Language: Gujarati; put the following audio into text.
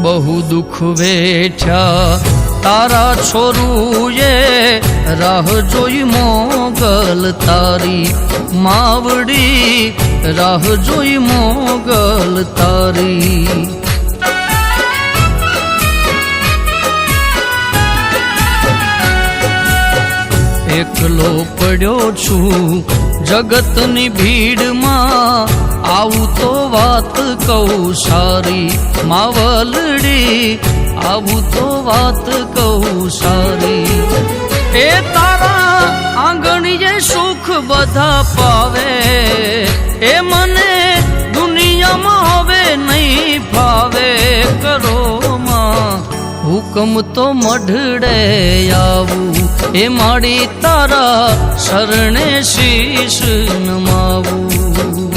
બહુ દુઃખ વેઠ્યા તારા છોરુએ, રાહ જોઈ મોગલ તારી માવડી, રાહ જોઈ મોગલ તારી. એકલો પડ્યો છું જગતની ભીડમાં, આવું તો વાત કહું સારી માવલડી, આવું તો વાત કહું સારી. એ તારા આંગણીએ સુખ બધા પાવે, એ મને દુનિયામાં હવે નહીં ફાવે. કરો માં હુકમ તો મઢડે આવું, એ માડી તારા શરણે શીશ નમાવું.